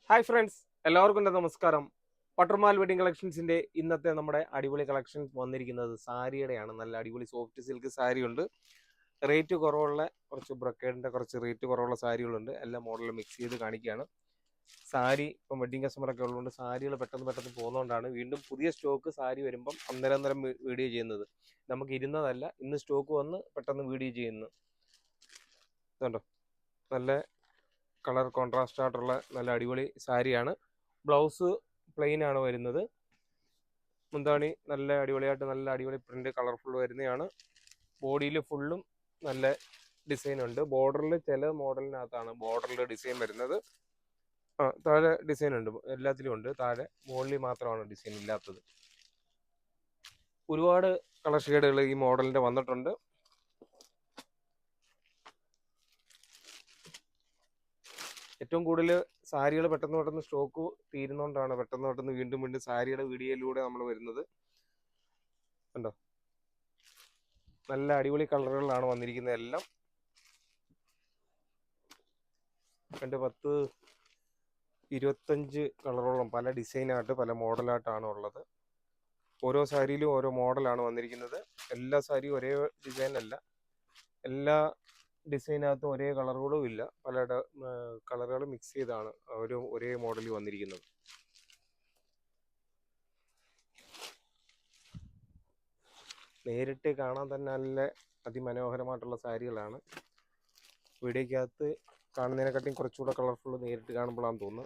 Hi friends, എല്ലാവർക്കും എൻ്റെ നമസ്കാരം. പട്ടർമാൽ വെഡിങ് കളക്ഷൻസിൻ്റെ ഇന്നത്തെ നമ്മുടെ അടിപൊളി കളക്ഷൻ വന്നിരിക്കുന്നത് സാരിയുടെയാണ്. നല്ല അടിപൊളി സോഫ്റ്റ് സിൽക്ക് സാരി ഉണ്ട്. റേറ്റ് കുറവുള്ള കുറച്ച് ബ്രൊക്കേഡിൻ്റെ കുറച്ച് റേറ്റ് കുറവുള്ള സാരികളുണ്ട്. എല്ലാ മോഡലും മിക്സ് ചെയ്ത് കാണിക്കുകയാണ്. സാരി ഇപ്പം വെഡിങ് കസ്റ്റമറൊക്കെ ഉള്ളതുകൊണ്ട് സാരികൾ പെട്ടെന്ന് പെട്ടെന്ന് പോകുന്നതുകൊണ്ടാണ് വീണ്ടും പുതിയ സ്റ്റോക്ക് സാരി വരുമ്പം അന്നേരം വീഡിയോ ചെയ്യുന്നത്. നമുക്ക് ഇരുന്നതല്ല, ഇന്ന് സ്റ്റോക്ക് വന്ന് പെട്ടെന്ന് വീഡിയോ ചെയ്യുന്നു. ഇതുണ്ടോ, നല്ല കളർ കോൺട്രാസ്റ്റ് ആയിട്ടുള്ള നല്ല അടിപൊളി സാരിയാണ്. ബ്ലൗസ് പ്ലെയിൻ ആണ് വരുന്നത്. മുന്താണി നല്ല അടിപൊളിയായിട്ട് നല്ല അടിപൊളി പ്രിന്റ് കളർഫുൾ വരുന്നതാണ്. ബോഡിയിൽ ഫുള്ളും നല്ല ഡിസൈൻ ഉണ്ട്. ബോർഡറിൽ ചില മോഡലിനകത്താണ് ബോർഡറിൽ ഡിസൈൻ വരുന്നത്. താഴെ ഡിസൈൻ ഉണ്ട്, എല്ലാത്തിലും ഉണ്ട്. താഴെ മുകളിൽ മാത്രമാണ് ഡിസൈൻ ഇല്ലാത്തത്. ഒരുപാട് കളർ ഷെയ്ഡുകൾ ഈ മോഡലിന്റെ വന്നിട്ടുണ്ട്. ഏറ്റവും കൂടുതൽ സാരികൾ പെട്ടെന്ന് പെട്ടെന്ന് സ്റ്റോക്ക് തീരുന്നതുകൊണ്ടാണ് പെട്ടെന്ന് വീണ്ടും വീണ്ടും സാരിയുടെ വീഡിയോയിലൂടെ നമ്മൾ വരുന്നത്. കണ്ടോ, നല്ല അടിപൊളി കളറുകളിലാണ് വന്നിരിക്കുന്നത്. എല്ലാം 10-25 കളറോളം പല ഡിസൈനായിട്ട് പല മോഡലായിട്ടാണ് ഉള്ളത്. ഓരോ സാരിയിലും ഓരോ മോഡലാണ് വന്നിരിക്കുന്നത്. എല്ലാ സാരിയും ഒരേ ഡിസൈൻ അല്ല, എല്ലാ ഡിസൈനകത്തും ഒരേ കളറുകളും ഇല്ല. പല കളറുകൾ മിക്സ് ചെയ്താണ് ഒരേ മോഡലിൽ വന്നിരിക്കുന്നത്. നേരിട്ട് കാണാൻ തന്നെ നല്ല അതിമനോഹരമായിട്ടുള്ള സാരികളാണ്. വീഡിയോക്കകത്ത് കാണുന്നതിനെക്കാട്ടിയും കുറച്ചുകൂടെ കളർഫുൾ നേരിട്ട് കാണുമ്പോഴാണെന്ന് തോന്നുന്നു.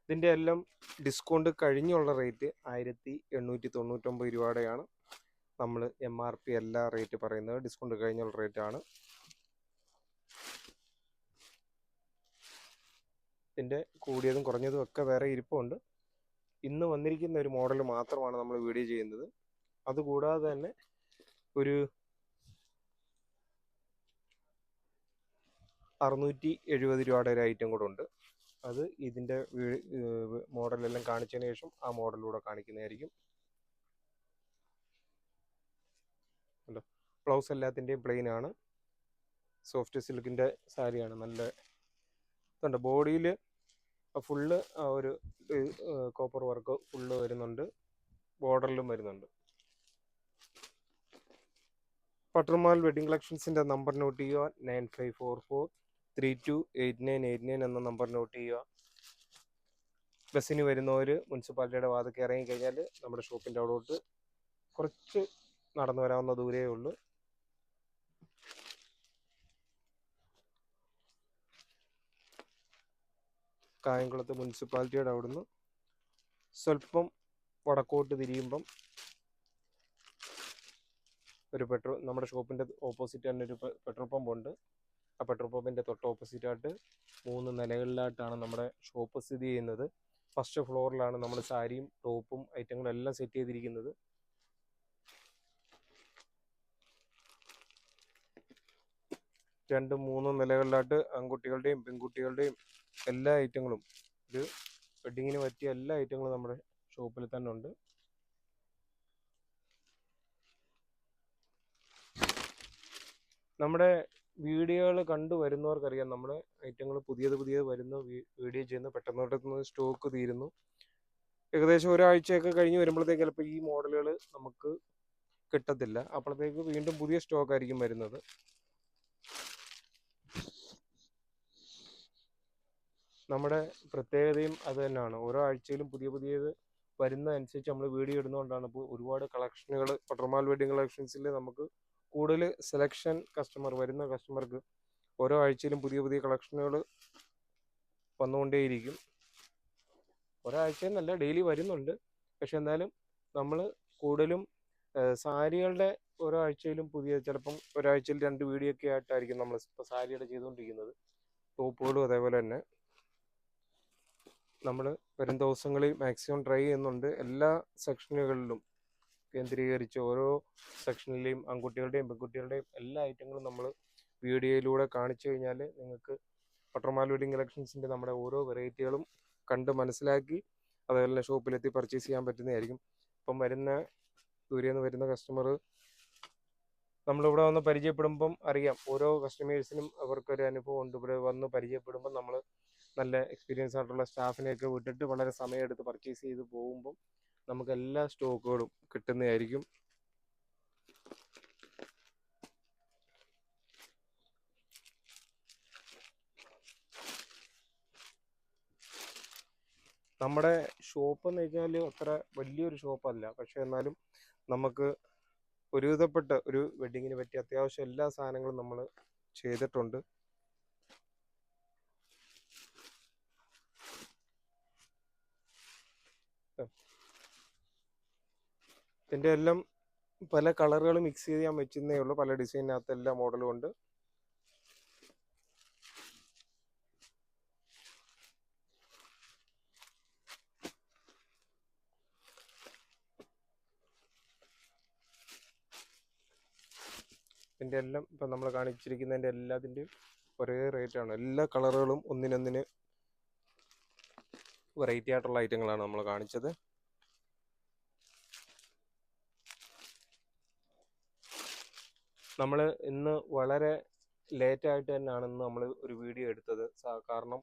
ഇതിൻ്റെ എല്ലാം ഡിസ്കൗണ്ട് കഴിഞ്ഞുള്ള റേറ്റ് 1899 രൂപയുടെയാണ്. നമ്മൾ MRP എല്ലാ റേറ്റ് പറയുന്നത് ഡിസ്കൗണ്ട് കഴിഞ്ഞുള്ള റേറ്റ് ആണ്. ഇതിൻ്റെ കൂടിയതും കുറഞ്ഞതും ഒക്കെ വേറെ ഇരിപ്പുണ്ട്. ഇന്ന് വന്നിരിക്കുന്ന ഒരു മോഡൽ മാത്രമാണ് നമ്മൾ വീഡിയോ ചെയ്യുന്നത്. അതുകൂടാതെ തന്നെ ഒരു 670 രൂപയുടെ ഒരു ഐറ്റം കൂടെ ഉണ്ട്. അത് ഇതിൻ്റെ മോഡലെല്ലാം കാണിച്ചതിന് ശേഷം ആ മോഡലിലൂടെ കാണിക്കുന്നതായിരിക്കും. ബ്ലൗസ് എല്ലാത്തിൻ്റെയും പ്ലെയിൻ ആണ്. സോഫ്റ്റ് സിൽക്കിൻ്റെ സാരിയാണ്. നല്ല ഇതുണ്ട്. ബോഡിയിൽ ഫുള്ള് ഒരു കോപ്പർ വർക്ക് ഫുള്ള് വരുന്നുണ്ട്. ബോർഡറിലും വരുന്നുണ്ട്. പട്ടർമാൽ വെഡിങ് കളക്ഷൻസിൻ്റെ നമ്പർ നോട്ട് ചെയ്യുക. 9544328989 എന്ന നമ്പർ നോട്ട് ചെയ്യുക. ബസ്സിന് വരുന്നവർ മുനിസിപ്പാലിറ്റിയുടെ വാതിൽക്ക് ഇറങ്ങി കഴിഞ്ഞാൽ നമ്മുടെ ഷോപ്പിൻ്റെ അവിടോട്ട് കുറച്ച് നടന്നു വരാവുന്ന ദൂരേ ഉള്ളൂ. കായംകുളത്ത് മുനിസിപ്പാലിറ്റിയുടെ അവിടുന്ന് സ്വല്പം വടക്കോട്ട് തിരിയുമ്പം ഒരു നമ്മുടെ ഷോപ്പിൻ്റെ ഓപ്പോസിറ്റ് തന്നെ ഒരു പെട്രോൾ പമ്പ് ഉണ്ട്. ആ പെട്രോൾ പമ്പിൻ്റെ തൊട്ട് ഓപ്പോസിറ്റായിട്ട് 3 നിലകളിലായിട്ടാണ് നമ്മുടെ ഷോപ്പ് സ്ഥിതി ചെയ്യുന്നത്. ഫസ്റ്റ് ഫ്ലോറിലാണ് നമ്മൾ സാരിയും ടോപ്പും ഐറ്റങ്ങളും എല്ലാം സെറ്റ് ചെയ്തിരിക്കുന്നത്. രണ്ടും മൂന്നും നിലകളിലായിട്ട് ആൺകുട്ടികളുടെയും പെൺകുട്ടികളുടെയും എല്ലാ ഐറ്റങ്ങളും, ഒരു വെഡിങ്ങിന് പറ്റിയ എല്ലാ ഐറ്റങ്ങളും നമ്മുടെ ഷോപ്പിൽ തന്നെ ഉണ്ട്. നമ്മുടെ വീഡിയോകൾ കണ്ടു വരുന്നവർക്കറിയാം, നമ്മുടെ ഐറ്റങ്ങൾ പുതിയത് വരുന്നു, വീഡിയോ ചെയ്യുന്നു, പെട്ടെന്ന് സ്റ്റോക്ക് തീരുന്നു. ഏകദേശം ഒരാഴ്ചയൊക്കെ കഴിഞ്ഞ് വരുമ്പോഴത്തേക്ക് ചിലപ്പോൾ ഈ മോഡലുകൾ നമുക്ക് കിട്ടത്തില്ല. അപ്പോഴത്തേക്ക് വീണ്ടും പുതിയ സ്റ്റോക്ക് ആയിരിക്കും വരുന്നത്. നമ്മുടെ പ്രത്യേകതയും അത് തന്നെയാണ്. ഓരോ ആഴ്ചയിലും പുതിയത് വരുന്നതനുസരിച്ച് നമ്മൾ വീഡിയോ ഇടുന്നതുകൊണ്ടാണ് ഇപ്പോൾ ഒരുപാട് കളക്ഷനുകൾ പട്ടർമാൽ വെഡിങ് കളക്ഷൻസിൽ നമുക്ക് കൂടുതൽ സെലക്ഷൻ വരുന്ന കസ്റ്റമർക്ക് ഓരോ ആഴ്ചയിലും പുതിയ കളക്ഷനുകൾ വന്നുകൊണ്ടേയിരിക്കും. ഒരാഴ്ചയിൽ നല്ല ഡെയിലി വരുന്നുണ്ട്. പക്ഷെ എന്നാലും നമ്മൾ കൂടുതലും സാരികളുടെ ഓരോ ആഴ്ചയിലും ചിലപ്പം ഒരാഴ്ചയിൽ 2 വീഡിയോ ഒക്കെ ആയിട്ടായിരിക്കും നമ്മൾ ഇപ്പോൾ സാരിയുടെ ചെയ്തുകൊണ്ടിരിക്കുന്നത്. ടോപ്പുകളും അതേപോലെ തന്നെ നമ്മൾ വരും ദിവസങ്ങളിൽ മാക്സിമം ട്രൈ ചെയ്യുന്നുണ്ട്. എല്ലാ സെക്ഷനുകളിലും കേന്ദ്രീകരിച്ച് ഓരോ സെക്ഷനിലെയും ആൺകുട്ടികളുടെയും പെൺകുട്ടികളുടെയും എല്ലാ ഐറ്റങ്ങളും നമ്മൾ വീഡിയോയിലൂടെ കാണിച്ചു കഴിഞ്ഞാൽ നിങ്ങൾക്ക് പട്ടർമാൽ വെഡിങ് കളക്ഷൻസിൻ്റെ നമ്മുടെ ഓരോ വെറൈറ്റികളും കണ്ട് മനസ്സിലാക്കി അതുപോലെ തന്നെ ഷോപ്പിലെത്തി പർച്ചേസ് ചെയ്യാൻ പറ്റുന്നതായിരിക്കും. ഇപ്പം ദൂരെ നിന്ന് വരുന്ന കസ്റ്റമർ നമ്മളിവിടെ വന്ന് പരിചയപ്പെടുമ്പം അറിയാം, ഓരോ കസ്റ്റമേഴ്സിനും അവർക്കൊരു അനുഭവം ഉണ്ട്. ഇവിടെ വന്ന് പരിചയപ്പെടുമ്പം നമ്മൾ നല്ല എക്സ്പീരിയൻസ് ആയിട്ടുള്ള സ്റ്റാഫിനെയൊക്കെ വിട്ടിട്ട് വളരെ സമയമെടുത്ത് പർച്ചേസ് ചെയ്ത് പോകുമ്പം നമുക്ക് എല്ലാ സ്റ്റോക്കുകളും കിട്ടുന്നതായിരിക്കും. നമ്മുടെ ഷോപ്പ് എന്ന് വെച്ചാൽ അത്ര വലിയൊരു ഷോപ്പല്ല, പക്ഷെ എന്നാലും നമുക്ക് ഒരുവിധപ്പെട്ട ഒരു വെഡ്ഡിങ്ങിന് പറ്റിയ അത്യാവശ്യം എല്ലാ സാധനങ്ങളും നമ്മൾ ചെയ്തിട്ടുണ്ട്. ഇതിൻ്റെ എല്ലാം പല കളറുകൾ മിക്സ് ചെയ്ത് ഞാൻ വെച്ചതേ ഉള്ളൂ. പല ഡിസൈനകത്ത് എല്ലാ മോഡലും ഉണ്ട്. ഇതിൻ്റെ എല്ലാം ഇപ്പം നമ്മൾ കാണിച്ചിരിക്കുന്നതിൻ്റെ എല്ലാത്തിൻ്റെയും ഒരേ റേറ്റാണ്. എല്ലാ കളറുകളും ഒന്നിനൊന്നിന് വെറൈറ്റി ആയിട്ടുള്ള ഐറ്റങ്ങളാണ് നമ്മൾ കാണിച്ചത്. നമ്മൾ ഇന്ന് വളരെ ലേറ്റായിട്ട് തന്നെയാണ് ഇന്ന് നമ്മൾ ഒരു വീഡിയോ എടുത്തത്. കാരണം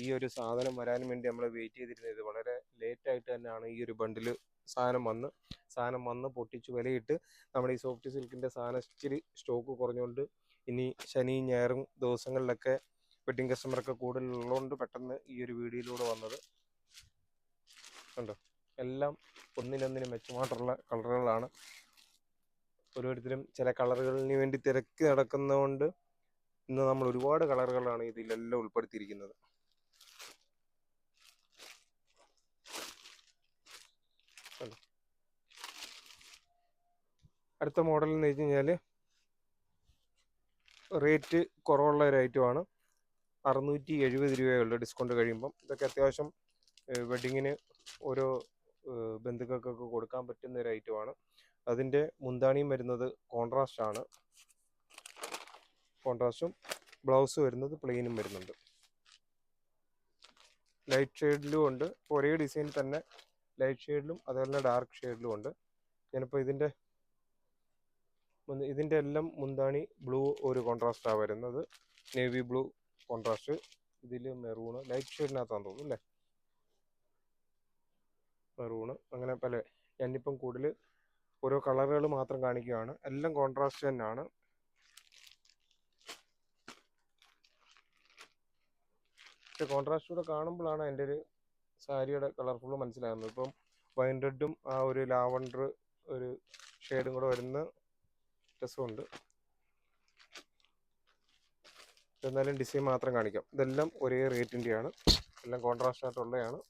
ഈ ഒരു സാധനം വരാൻ വേണ്ടി നമ്മൾ വെയിറ്റ് ചെയ്തിരുന്നത് വളരെ ലേറ്റായിട്ട് തന്നെയാണ്. ഈ ഒരു ബണ്ടിൽ സാധനം വന്ന് പൊട്ടിച്ച് വിലയിട്ട് നമ്മുടെ ഈ സോഫ്റ്റ് സിൽക്കിൻ്റെ സാധനം ഇച്ചിരി സ്റ്റോക്ക് കുറഞ്ഞുകൊണ്ട് ഇനി ശനി ഞായറും ദിവസങ്ങളിലൊക്കെ വെഡ്ഡിങ് കസ്റ്റമറൊക്കെ കൂടുതലുള്ളതുകൊണ്ട് പെട്ടെന്ന് ഈ ഒരു വീഡിയോയിലൂടെ വന്നത് കണ്ടോ. എല്ലാം ഒന്നിനൊന്നിന് മെച്ചമായിട്ടുള്ള കളറുകളാണ്. ഓരോരുത്തരും ചില കളറുകളിന് വേണ്ടി തിരക്കി നടക്കുന്നതുകൊണ്ട് ഇന്ന് നമ്മൾ ഒരുപാട് കളറുകളാണ് ഇതിലെല്ലാം ഉൾപ്പെടുത്തിയിരിക്കുന്നത്. അടുത്ത മോഡൽ എന്ന് വെച്ച് കഴിഞ്ഞാൽ റേറ്റ് കുറവുള്ള ഒരു ഐറ്റമാണ്. 670 രൂപയുള്ള ഡിസ്കൗണ്ട് കഴിയുമ്പം. ഇതൊക്കെ അത്യാവശ്യം വെഡ്ഡിങ്ങിന് ഓരോ ബന്ധുക്കൾക്കൊക്കെ കൊടുക്കാൻ പറ്റുന്ന ഒരു ഐറ്റമാണ്. അതിൻ്റെ മുന്താണിയും വരുന്നത് കോൺട്രാസ്റ്റാണ്. കോൺട്രാസ്റ്റും ബ്ലൗസ് വരുന്നത് പ്ലെയിനും വരുന്നുണ്ട്. ലൈറ്റ് ഷെയ്ഡിലും ഉണ്ട്. ഒരേ ഡിസൈൻ തന്നെ ലൈറ്റ് ഷെയ്ഡിലും അതുപോലെ ഡാർക്ക് ഷെയ്ഡിലും ഉണ്ട്. ഞാനിപ്പോൾ ഇതിൻ്റെ എല്ലാം മുന്താണി ബ്ലൂ ഒരു കോൺട്രാസ്റ്റാണ് വരുന്നത്. നേവി ബ്ലൂ കോൺട്രാസ്റ്റ്, ഇതിൽ മെറൂണ് ലൈറ്റ് ഷെയ്ഡിനകത്താന്ന് തോന്നുന്നു അല്ലേ, മെറൂണ്. അങ്ങനെ പല ഞാനിപ്പം കൂടുതൽ ഓരോ കളറുകൾ മാത്രം കാണിക്കുകയാണ്. എല്ലാം കോൺട്രാസ്റ്റ് തന്നെയാണ്. പക്ഷെ കോൺട്രാസ്റ്റ് കൂടെ കാണുമ്പോഴാണ് എൻ്റെ ഒരു സാരിയുടെ കളർഫുള്ള് മനസ്സിലാകുന്നത്. ഇപ്പം വൈൻ റെഡും ആ ഒരു ലാവണ്ടർ ഒരു ഷെയ്ഡും കൂടെ വരുന്ന രസമുണ്ട്. എന്നാലും ഡിസൈൻ മാത്രം കാണിക്കാം. ഇതെല്ലാം ഒരേ റേറ്റിൻ്റെയാണ്, എല്ലാം കോൺട്രാസ്റ്റ് ആയിട്ടുള്ളതാണ്.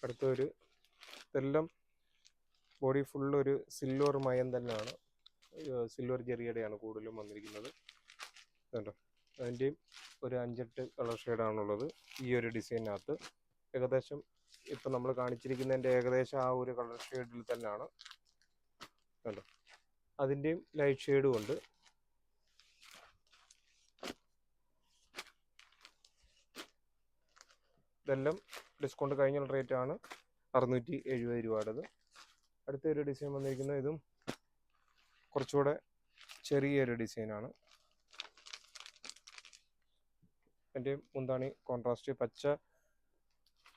അടുത്തൊരു ഇതെല്ലാം ബോഡി ഫുള്ള് ഒരു സിൽവർ മയം തന്നെയാണ്. സിൽവർ ജെറിയുടെയാണ് കൂടുതലും വന്നിരിക്കുന്നത്. കണ്ടോ, അതിൻ്റെയും ഒരു 5-8 കളർ ഷെയ്ഡാണുള്ളത് ഈ ഒരു ഡിസൈനകത്ത്. ഏകദേശം ഇപ്പം നമ്മൾ കാണിച്ചിരിക്കുന്നതിൻ്റെ ഏകദേശം ആ ഒരു കളർ ഷെയ്ഡിൽ തന്നെയാണ്. കണ്ടോ, അതിൻ്റെയും ലൈറ്റ് ഷെയ്ഡും ഉണ്ട്. ഇതെല്ലാം ഡിസ്കൗണ്ട് കഴിഞ്ഞുള്ള റേറ്റാണ് 670 രൂപയുടേത്. അടുത്തൊരു ഡിസൈൻ വന്നിരിക്കുന്നത് ഇതും കുറച്ചുകൂടെ ചെറിയൊരു ഡിസൈനാണ്. എൻ്റെ മുന്താണി കോൺട്രാസ്റ്റ് പച്ച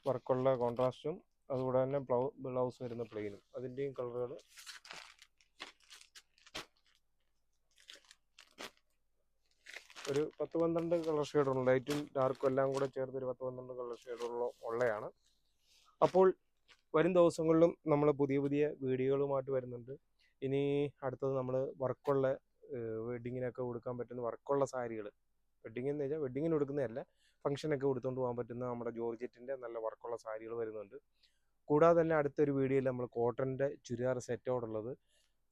വർക്കുള്ള കോൺട്രാസ്റ്റും അതുകൂടെ തന്നെ ബ്ലൗസ് വരുന്ന പ്ലെയിനും. അതിൻ്റെയും കളറുകൾ ഒരു 10-12 കളർ ഷെയ്ഡുള്ള, ലൈറ്റും ഡാർക്കും എല്ലാം കൂടെ ചേർത്ത് ഒരു 10-12 കളർ ഷെയ്ഡുള്ളതാണ്. അപ്പോൾ വരും ദിവസങ്ങളിലും നമ്മൾ പുതിയ പുതിയ വീഡിയോകളുമായിട്ട് വരുന്നുണ്ട്. ഇനി അടുത്തത് നമ്മൾ വർക്കുള്ള വെഡ്ഡിങ്ങിനൊക്കെ കൊടുക്കാൻ പറ്റുന്ന വർക്കുള്ള സാരികൾ, വെഡ്ഡിങ് എന്ന് വെച്ചാൽ വെഡ്ഡിങ്ങിന് കൊടുക്കുന്നതല്ല, ഫംഗ്ഷനൊക്കെ കൊടുത്തുകൊണ്ട് പോകാൻ പറ്റുന്ന നമ്മുടെ ജോർജറ്റിൻ്റെ നല്ല വർക്കുള്ള സാരികൾ വരുന്നുണ്ട്. കൂടാതെ തന്നെ അടുത്തൊരു വീഡിയോയിൽ നമ്മൾ കോട്ടൻ്റെ ചുരിദാർ സെറ്റോടുള്ളത്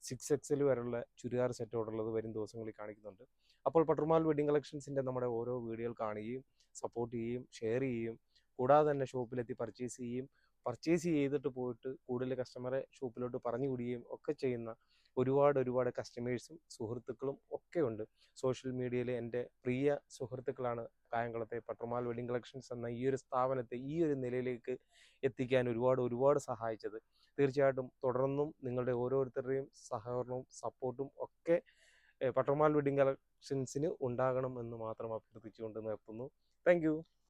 6XL വരെയുള്ള ചുരിദാർ സെറ്റോടുള്ളത് വരും ദിവസങ്ങളിൽ കാണിക്കുന്നുണ്ട്. അപ്പോൾ പട്ടുമാൽ വെഡ്ഡിങ് കളക്ഷൻസിൻ്റെ നമ്മുടെ ഓരോ വീഡിയോകൾ കാണുകയും സപ്പോർട്ട് ചെയ്യുകയും ഷെയർ ചെയ്യുകയും കൂടാതെ തന്നെ ഷോപ്പിലെത്തി പർച്ചേസ് ചെയ്യുകയും പർച്ചേസ് ചെയ്തിട്ട് പോയിട്ട് കൂടുതൽ കസ്റ്റമറെ ഷോപ്പിലോട്ട് പറഞ്ഞു വിടുകയും ഒക്കെ ചെയ്യുന്ന ഒരുപാട് കസ്റ്റമേഴ്സും സുഹൃത്തുക്കളും ഒക്കെ ഉണ്ട്. സോഷ്യൽ മീഡിയയിൽ എൻ്റെ പ്രിയ സുഹൃത്തുക്കളാണ് കായംകുളത്തെ പട്ടർമാൽ വെഡിങ് കളക്ഷൻസ് എന്ന ഈ ഒരു സ്ഥാപനത്തെ ഈ ഒരു നിലയിലേക്ക് എത്തിക്കാൻ ഒരുപാട് സഹായിച്ചത്. തീർച്ചയായിട്ടും തുടർന്നും നിങ്ങളുടെ ഓരോരുത്തരുടെയും സഹകരണവും സപ്പോർട്ടും ഒക്കെ പട്ടർമാൽ വെഡിങ് കളക്ഷൻസിന് ഉണ്ടാകണം എന്ന് മാത്രം അഭ്യർത്ഥിച്ചുകൊണ്ട് നിർത്തുന്നു. Thank you.